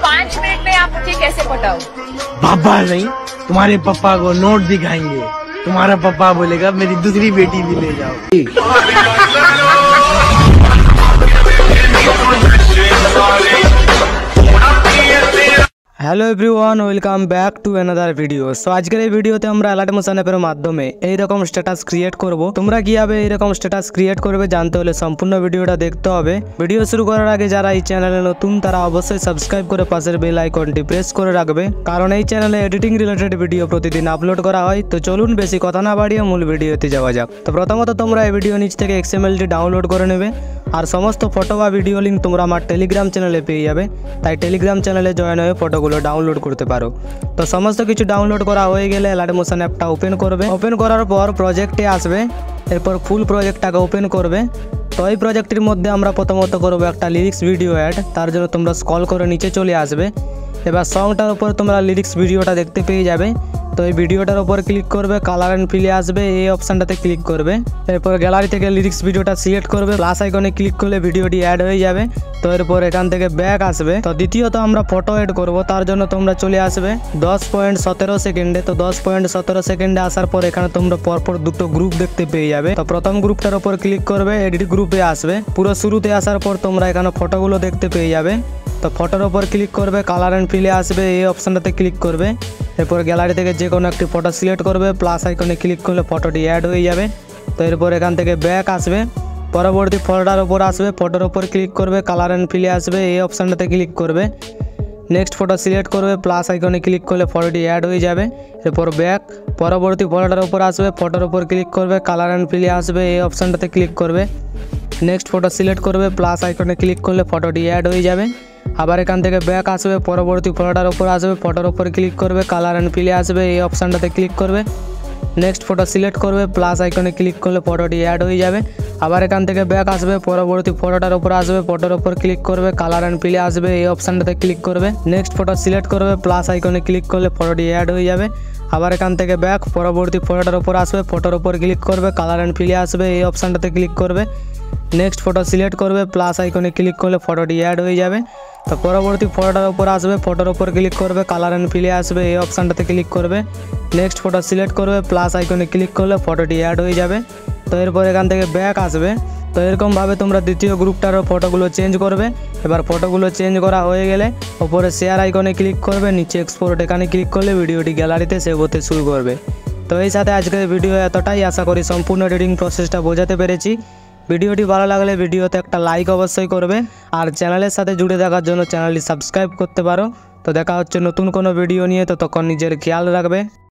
5 minute में आप मुझे कैसे पटाओ? पापा नहीं, तुम्हारे पापा को नोट दिखाएंगे। तुम्हारा पापा बोलेगा मेरी दूसरी बेटी भी ले जाओ। Hello everyone, welcome back to another video. So আজকের এই ভিডিওতে আমরা অ্যালার্ট মোশন অ্যাপের মাধ্যমে এইরকম স্ট্যাটাস ক্রিয়েট করব। তোমরা কিভাবে এইরকম স্ট্যাটাস ক্রিয়েট করবে জানতে হলে সম্পূর্ণ ভিডিওটা দেখতে হবে। ভিডিও শুরু করার আগে যারা এই চ্যানেলে নতুন তারা অবশ্যই সাবস্ক্রাইব করে পাশের বেল আইকনটি প্রেস করে রাখবে, কারণ এই চ্যানেলে এডিটিং রিলেটেড ভিডিও প্রতিদিন আপলোড করা হয়। তো চলুন বেশি কথা না বাড়িয়ে মূল ভিডিওতে যাওয়া যাক। তো প্রথমত তোমরা এই ভিডিও নিচ থেকে XMLটি ডাউনলোড করে নেবে, আর সমস্ত ফটো বা ভিডিও লিঙ্ক তোমরা আমার টেলিগ্রাম চ্যানেলে পেয়ে যাবে। তাই টেলিগ্রাম চ্যানেলে জয়েন হয়ে ফটোগুলো ডাউনলোড করতে পারো। তো সমস্ত কিছু ডাউনলোড করা হয়ে গেলে অ্যালার্ট মোশন অ্যাপটা ওপেন করবে। ওপেন করার পর প্রজেক্টে আসবে, এরপর ফুল প্রজেক্টটাকে ওপেন করবে। তো এই প্রজেক্টের মধ্যে আমরা প্রথমত করবো একটা লিরিক্স ভিডিও অ্যাড। তার জন্য তোমরা স্ক্রল করে নিচে চলে আসবে। এবার সংটার উপর তোমরা লিরিক্স ভিডিওটা দেখতে পেয়ে যাবে। তো এই ভিডিওটার উপর ক্লিক করবে, কালার অ্যান্ড ফিলে আসবে, এই অপশানটাতে ক্লিক করবে। এরপর গ্যালারি থেকে লিরিক্স ভিডিওটা সিলেক্ট করবে, প্লাস আইকনে ক্লিক করলে ভিডিওটি অ্যাড হয়ে যাবে। তো এরপর এখান থেকে ব্যাক আসবে। তো দ্বিতীয়ত আমরা ফটো অ্যাড করব, তার জন্য তোমরা চলে আসবে 10.17 সেকেন্ডে। তো 10.17 সেকেন্ডে আসার পর এখানে তোমরা পরপর দুটো গ্রুপ দেখতে পেয়ে যাবে। তো প্রথম গ্রুপটার উপর ক্লিক করবে, এডিট গ্রুপে আসবে। পুরো শুরুতে আসার পর তোমরা এখানে ফটোগুলো দেখতে পেয়ে যাবে। তো ফটোর ওপর ক্লিক করবে, কালার অ্যান্ড ফিলে আসবে, এই অপশানটাতে ক্লিক করবে। এরপর গ্যালারি থেকে যে কোনো একটি ফটো সিলেক্ট করবে, প্লাস আইকনে ক্লিক করলে ফটোটি অ্যাড হয়ে যাবে। তো এরপর এখান থেকে ব্যাক আসবে, পরবর্তী ফটোটার ওপর আসবে, ফটোর ওপর ক্লিক করবে, কালার অ্যান্ড ফিলে আসবে, এই অপশানটাতে ক্লিক করবে। নেক্সট ফটো সিলেক্ট করবে, প্লাস আইকনে ক্লিক করলে ফটোটি অ্যাড হয়ে যাবে। এরপর ব্যাক, পরবর্তী ফটোটার ওপর আসবে, ফটোর ওপর ক্লিক করবে, কালার অ্যান্ড ফিলে আসবে, এই অপশানটাতে ক্লিক করবে। নেক্সট ফটো সিলেক্ট করবে, প্লাস আইকনে ক্লিক করলে ফটোটি অ্যাড হয়ে যাবে। আবার এখান থেকে ব্যাক আসবে, পরবর্তী ফটোটার ওপর আসবে, ফটোর ওপর ক্লিক করবে, কালার অ্যান্ড ফিলে আসবে, এই অপশানটাতে ক্লিক করবে। নেক্সট ফটো সিলেক্ট করবে, প্লাস আইকনে ক্লিক করলে ফটোটি অ্যাড হয়ে যাবে। আবার এখান থেকে ব্যাক আসবে, পরবর্তী ফটোটার ওপর আসবে, ফটোর ওপর ক্লিক করবে, কালার অ্যান্ড ফিলে আসবে, এই অপশানটাতে ক্লিক করবে। নেক্সট ফটো সিলেক্ট করবে, প্লাস আইকনে ক্লিক করলে ফটোটি অ্যাড হয়ে যাবে। আবার এখান থেকে ব্যাক, পরবর্তী ফটোটার ওপর আসবে, ফটোর ওপর ক্লিক করবে, কালার অ্যান্ড ফিলে আসবে, এই অপশানটাতে ক্লিক করবে। নেক্সট ফটো সিলেক্ট করবে, প্লাস আইকনে ক্লিক করলে ফটোটি অ্যাড হয়ে যাবে। তো পরবর্তী ফটোটার উপর আসবে, ফটোর উপর ক্লিক করবে, কালার অ্যান্ড ফিলে আসবে, এই অপশানটাতে ক্লিক করবে। নেক্সট ফটো সিলেক্ট করবে, প্লাস আইকনে ক্লিক করলে ফটোটি অ্যাড হয়ে যাবে। তো এরপর এখান থেকে ব্যাক আসবে। তো এরকমভাবে তোমরা দ্বিতীয় গ্রুপটারও ফটোগুলো চেঞ্জ করবে। এবার ফটোগুলো চেঞ্জ করা হয়ে গেলে ওপরে শেয়ার আইকনে ক্লিক করবে, নিচে এক্সপোর্ট এখানে ক্লিক করলে ভিডিওটি গ্যালারিতে সেভ হতে শুরু করবে। তো এই সাথে আজকের ভিডিও এতটাই। আশা করি সম্পূর্ণ এডিটিং প্রসেসটা বোঝাতে পেরেছি। ভিডিওটি ভালো লাগলে ভিডিওতে একটা লাইক অবশ্যই করবে, আর চ্যানেলের সাথে জুড়ে থাকার জন্য চ্যানেলটি সাবস্ক্রাইব করতে পারো। তো দেখা হচ্ছে নতুন কোনো ভিডিও নিয়ে, তো তখন নিজের খেয়াল রাখবে।